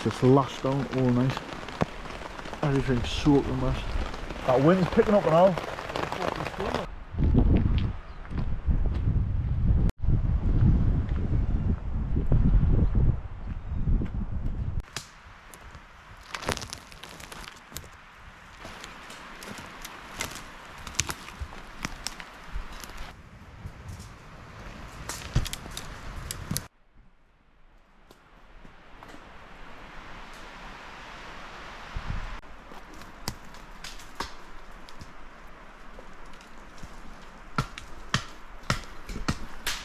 just lashed down all night. Everything's soaking wet. That wind is picking up now.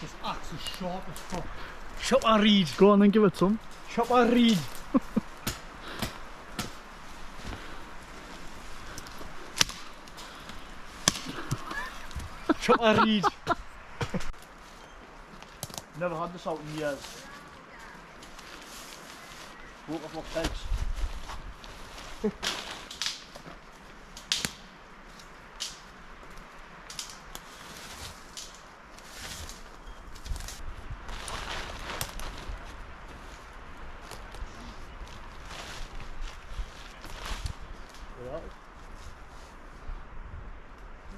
This axe is sharp as fuck. Chop a reed. Go on then, give it some. Chop a reed. Chop a reed. Never had this out in years. Walk off my pegs.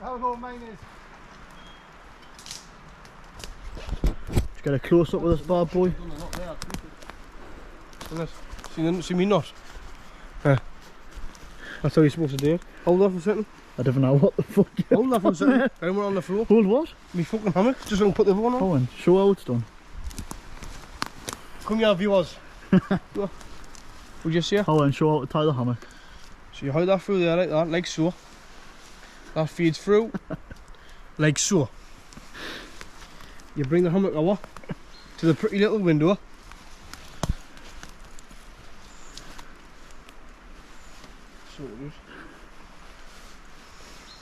How low mine is? Let's get a close up with this bad boy. See me not? That's how you're supposed to do it. Hold that for a second. I don't know what the fuck. Hold that for a second. Anyone on the floor? Hold what? Me fucking hammock. Just don't put the other one on. Oh, and show how it's done. Come here, viewers. Would you see it? Oh, and show how to tie the hammock. So you hold that through there like that, like so. That feeds through, like so. You bring the hammock over to the pretty little window. So it is.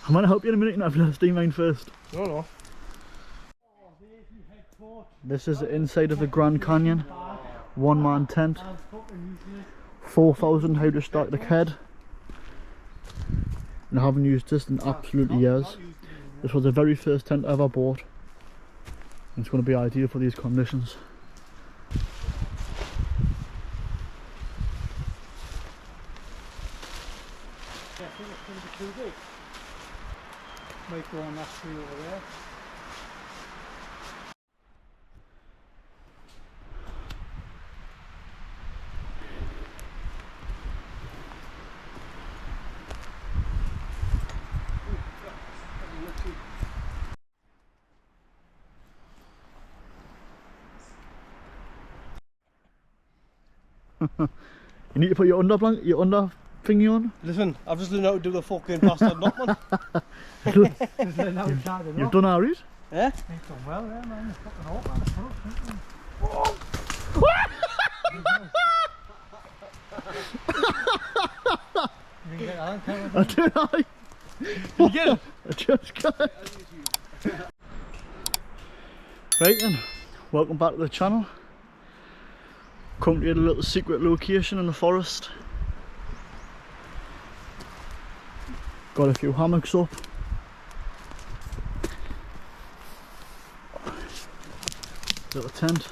I'm gonna help you in a minute and I've left steam mine first. No. This is the inside of the Grand Canyon. One man tent. 4,000 how to start the head. And I haven't used this in absolutely years. This was the very first tent I ever bought. And it's going to be ideal for these conditions. Yeah, I think it's going to be too big. Might go on that tree over there. You need to put your under thingy on. Listen, I've just learned how to do the fucking bastard knot, man. You've done Harry's? Yeah? You've done well there, man. You're fucking hot, man. You didn't get that on camera, I did I? You get it? I just got it. Right then, welcome back to the channel. Come to a little secret location in the forest. Got a few hammocks up. Little tent.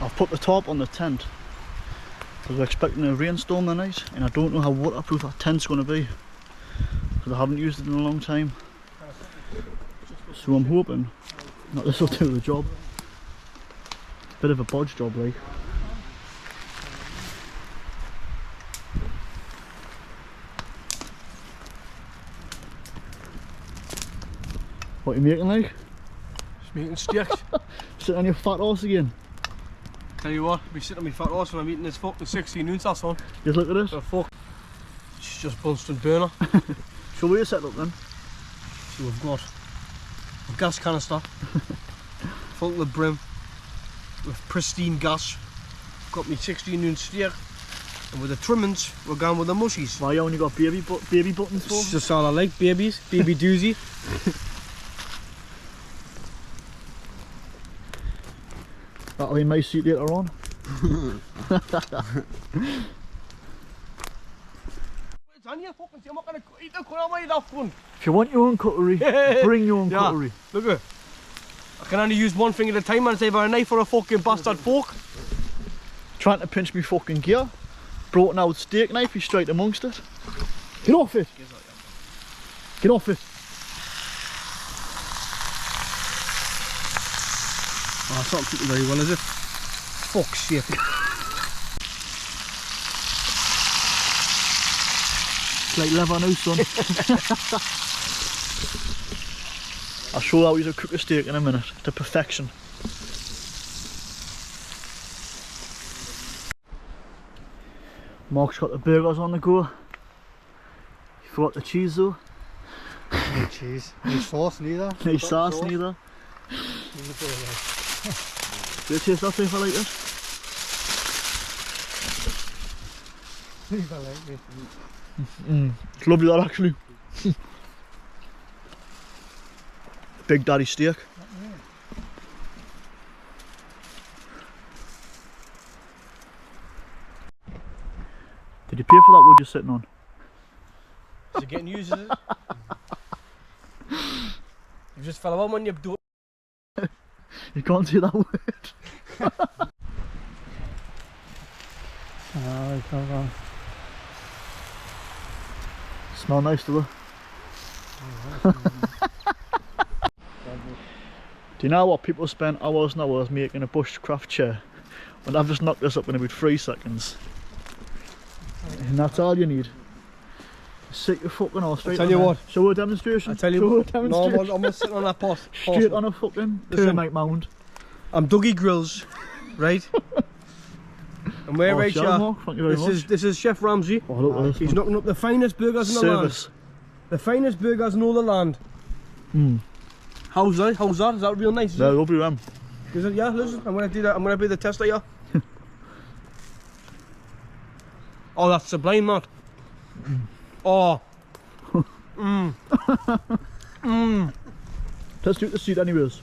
I've put the top on the tent because we're expecting a rainstorm tonight and I don't know how waterproof that tent's going to be because I haven't used it in a long time. So I'm hoping that this will do the job. It's a bit of a bodge job, like. What are you making, like? Just making steaks. Sitting on your fat horse again. Tell you what, be sitting on my fat horse when I'm eating this fucking 16 ounce that's on. Just look at this. The fuck. It's just Bunsen burner. Shall we set up then? So we've got a gas canister full to the brim with pristine gas. Got me 16 ounce steak, and with the trimmings we're going with the mushies. Why you only got baby buttons for? It's just all I like, babies, baby doozy. That'll be my seat later on. If you want your own cutlery, bring your own cutlery. Look at it. I can only use one thing at a time, and it's either a knife or a fucking bastard fork. Trying to pinch me fucking gear. Brought an out steak knife, he's straight amongst it. Get off it! Get off it! Oh, it's not cooking very well, is it? Fuck's sake. It's like leather now, son. I'll show you how you cook a steak in a minute, to perfection. Mark's got the burgers on the go. He forgot the cheese though. No cheese. No sauce neither. No sauce neither. Do you taste that if I like it? Neither like it. It's lovely that actually. Big Daddy steak. Did you pay for that wood you're sitting on? Is it getting used, is it? You just fell out when you do it. You can't say that word. Oh, it's not wrong. Smell nice, do they? Do you know what people spend hours and hours making a bushcraft chair when I've just knocked this up in about 3 seconds? And that's all you need. Sit your fucking horse straight. Tell you what. Show a demonstration. I tell you Show what. a demonstration. No, I'm not sitting on that pot. Straight on a fucking termite mound. I'm Dougie Grills, right? And we're right shell, here. Mark, thank you very much. This is Chef Ramsay. Oh, look at this. He's man. knocking up the finest burgers in the land. Service. The finest burgers in all the land. Mm. How's that? How's that? Is that real nice? Is They're it? lovely, them. Is it? Yeah, listen, I'm gonna do that. I'm gonna be the tester here. Oh, that's sublime, Matt. Oh. Let's do the seat anyways.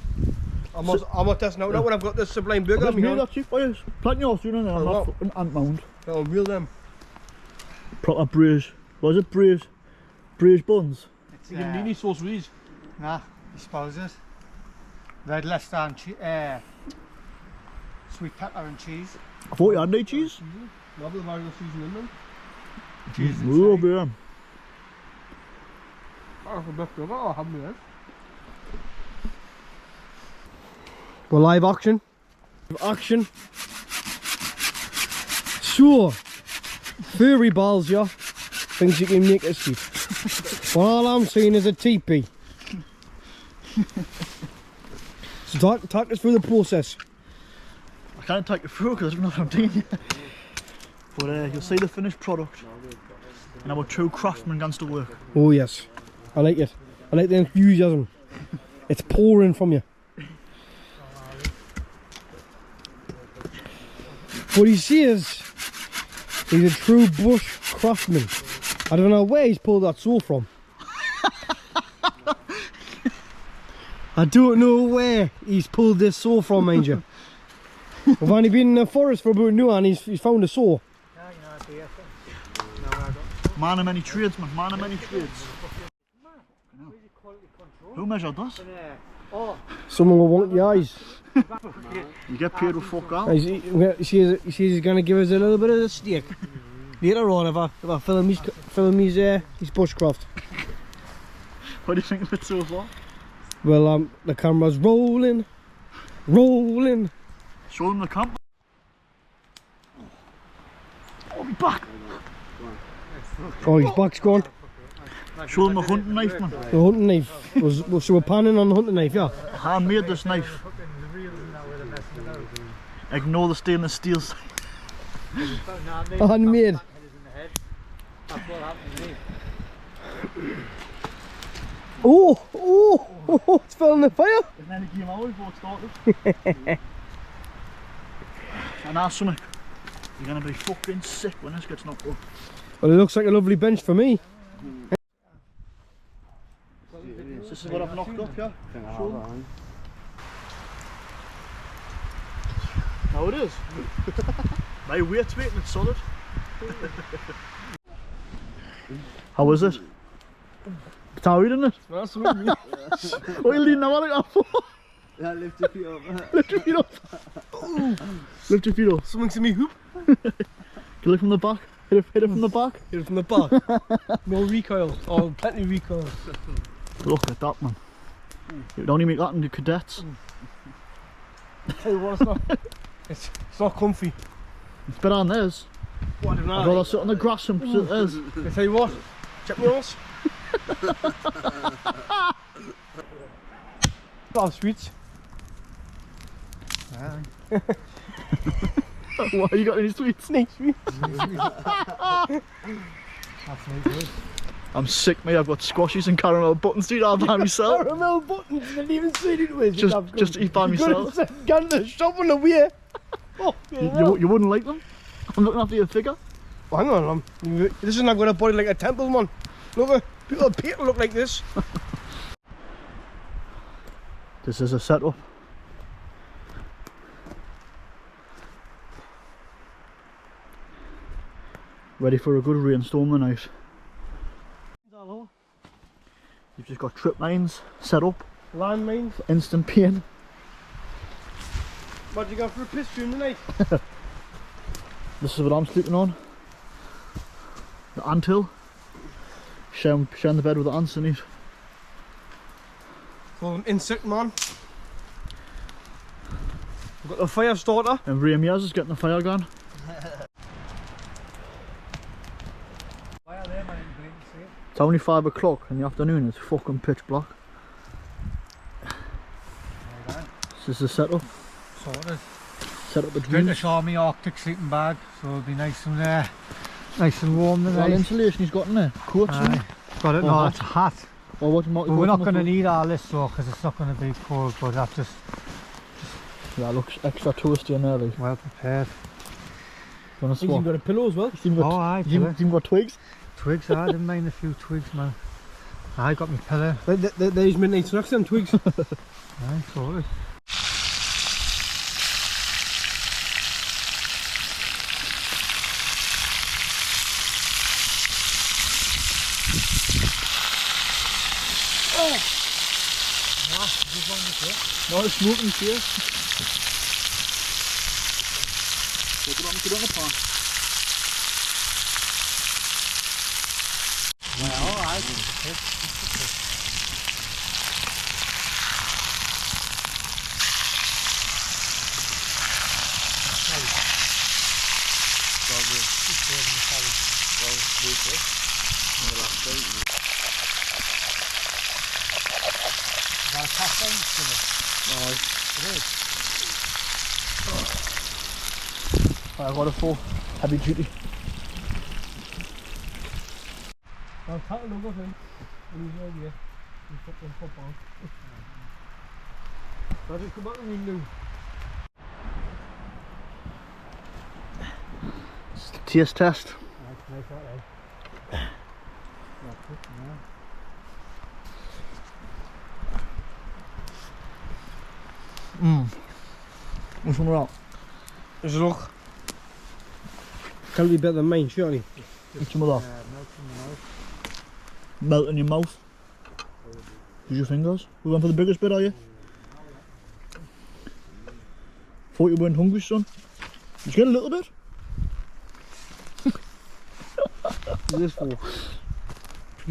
I'm not testing out now when I've got this sublime burger. Let's in my make hand. that cheap, boys. Plenty of soon, and I'm what? not fucking ant mound. Oh, real them. Proper braised. What is it? Braised? Braised buns? It's, You didn't need any sauce with these. nah, I suppose it. Red Leicester and sweet pepper and cheese. I thought you had no cheese. Love the various season in them. Cheese Oh, inside. yeah. Oh, the best burger. I'll have me then. We're live action. Action. Sure. Furry balls, yeah. Things you can make us keep. Well, all I'm seeing is a teepee. So talk us through the process. I can't take it through because I don't know what I'm doing yet. But you'll see the finished product. And our true craftsman gets to work. Oh yes, I like it. I like the enthusiasm. It's pouring from you. What he says, he's a true bush craftsman. I don't know where he's pulled that saw from. I don't know where he's pulled this saw from, mind you. We've only been in the forest for about an hour and he's found a saw. Man of many trades, man. Man of many trades. Who measured this? Someone will want the eyes. You get paid with fuck out. He says he's going to give us a little bit of the steak later on if I film his bushcraft. What do you think of it so far? Well, the camera's rolling. Show them the camp. Oh, my back. Oh, his back's gone. Show them the hunting knife, man. The hunting knife. So we're panning on the hunting knife, yeah? I made this knife. Ignore the stainless steel side. Handmade. That's what happened to me. Oh, it's filling the fire. And then it came out before it started. And that's something. You're going to be fucking sick when this gets knocked up. Well, it looks like a lovely bench for me. This is what I've knocked up, yeah? Show them. Now it is. My weight's weight and it's solid. How is it? It's tired, isn't it? What are you leaning out like that for? Yeah, lift your feet up. Lift your feet up. Lift your feet up. Something's in me hoop. Get it from the back. Hit it from the back. Hit it from the back. No recoil. Oh, plenty of recoil. Look at that, man. You would only make that in the cadets. Tell you what, it's not. It's not comfy. It's better than theirs. What if not? I'd rather sit on the grass and sit theirs. I tell you what. Check me out. Oh, sweets. Why you got any sweets? Snake sweets. That's no good. I'm sick, mate. I've got squashies and caramel buttons to eat all by myself. Caramel buttons, I didn't even see it with. Just to eat by myself. Gone to the shop on the way. Oh, You wouldn't like them? I'm looking after your figure. Oh, hang on, this is not got a body like a temple, man. Look, people look like this. This is a setup. Ready for a good rainstorm tonight. You've just got trip lines set up. Landmines. For instant pain. What you got for a piss dream tonight? This is what I'm sleeping on. The anthill. Sharing the bed with the ants in it. For an insect man. We've got the fire starter. And Ray Mears is getting the fire going. Fire there, man, in green, see? It's only 5 o'clock in the afternoon, it's fucking pitch black. This is the setup. Sorted. Set up the Going to dreams. show me Arctic sleeping bag, so it'll be nice and warm Well, tonight. insulation he's got in there. Coats in there. Got it, Or no, hat. it's a hat. Or what, Marty, But we're what's not on the going to floor? need all this though, because it's not going to be cold, but that's just Yeah, it looks extra toasty in there, like. well prepared. You want to He's even swap? got a pillow as well. He's even got, Oh, aye, he's even got twigs. Twigs, I didn't mind a few twigs, man. I got my pillow. There's midnight snacks, them twigs. Aye, sorted. No, it's smoking here. Get on the pan. Well, alright. I got it for heavy duty. I'll cut a number thing. And he's over here. He's fucking football. Does it come out the window? Taste test. Nice that, eh? Which one are that? Is it look? Can be better than mine, surely. Which one are that? Melt in your mouth. Use your fingers. We went for the biggest bit, are you? Thought you weren't hungry, son. Did you get a little bit? What's this for? You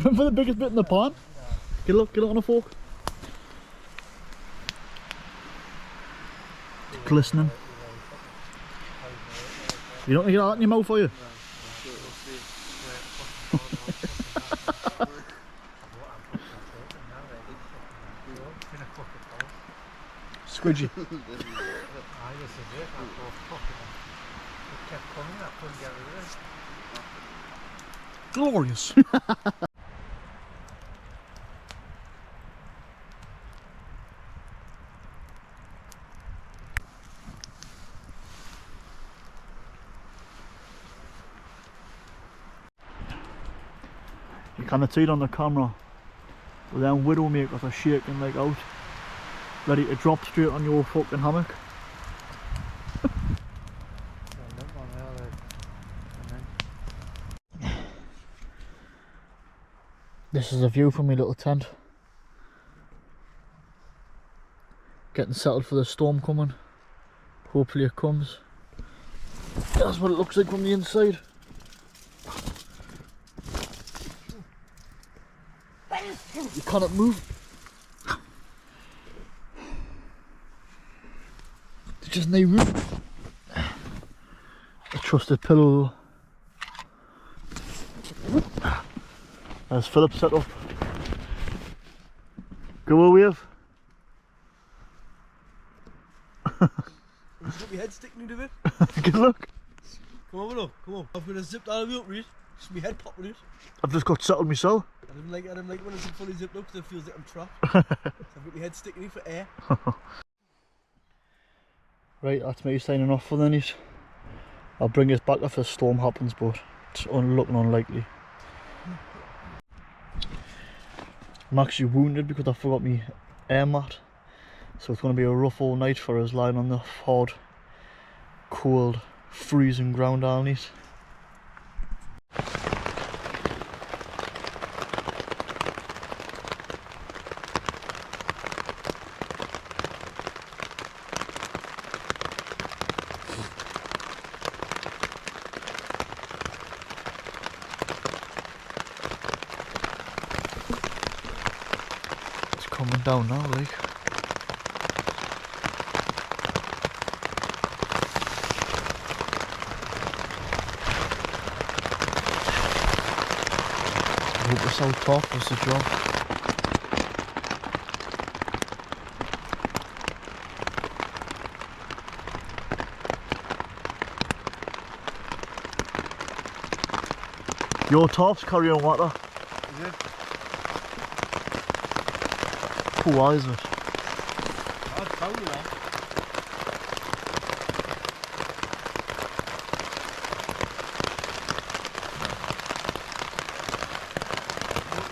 went for the biggest bit in the pan. Get it on a fork. It's glistening. You don't want to get that in your mouth, are you? Squidgy. This is it. I thought, fuck it. It kept coming, I couldn't get rid of it. Glorious. You can't see it on the camera, but then widowmakers are shaking like out, ready to drop straight on your fucking hammock. This is a view from my little tent. Getting settled for the storm coming. Hopefully it comes. That's what it looks like from the inside. You cannot move. There's just no room. A trusted pillow. There's Philip set up. Go away, Wave. Just got my head sticking into it. Good luck. Come on, look, come on. I've got a zipped out of the up, right? Just my head popping it. I've just got settled myself. I don't like when it's fully zipped up because it feels like I'm trapped. So I've got my head sticking in for air. Right, that's me signing off for the night. I'll bring us back if the storm happens, but it's looking unlikely. I'm actually wounded because I forgot my air mat, so it's going to be a rough all night for us lying on the hard, cold, freezing ground all night. Coming down now, like. I hope this out top does the job. Your top's carrying water. Is it? Why is it? I'll tell you that.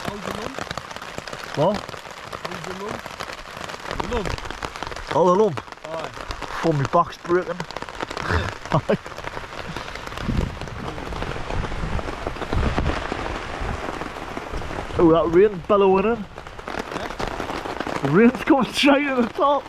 How's your mum? What? How's your mum? Your mum? Oh, the lump. Aye. Oh, my back's breaking. Is it? Oh, that rain bellowing in. The rain's coming straight to the top.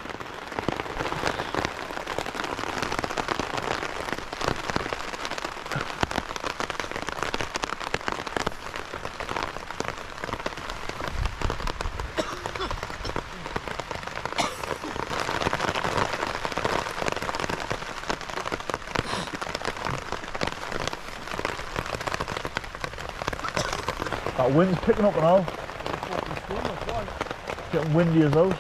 That wind's picking up now. Getting windy as out.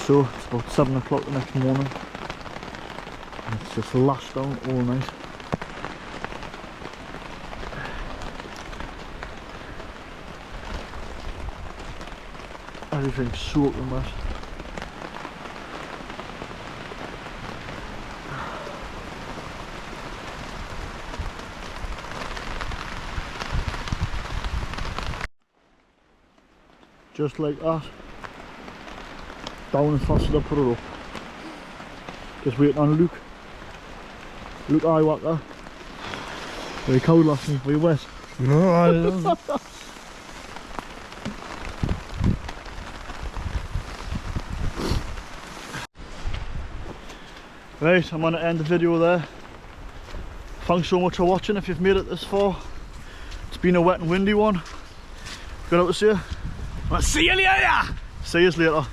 So it's about 7 o'clock the next morning and it's just lashed down all night. Everything's soaking wet. Just like that. Down as fast as I put it up. Just waiting on Luke. Luke Eyewacker. Were you cold last night? Were you wet? No, I don't. Right, I'm going to end the video there. Thanks so much for watching if you've made it this far. It's been a wet and windy one. Got out to see you. I'll see you later! See you later.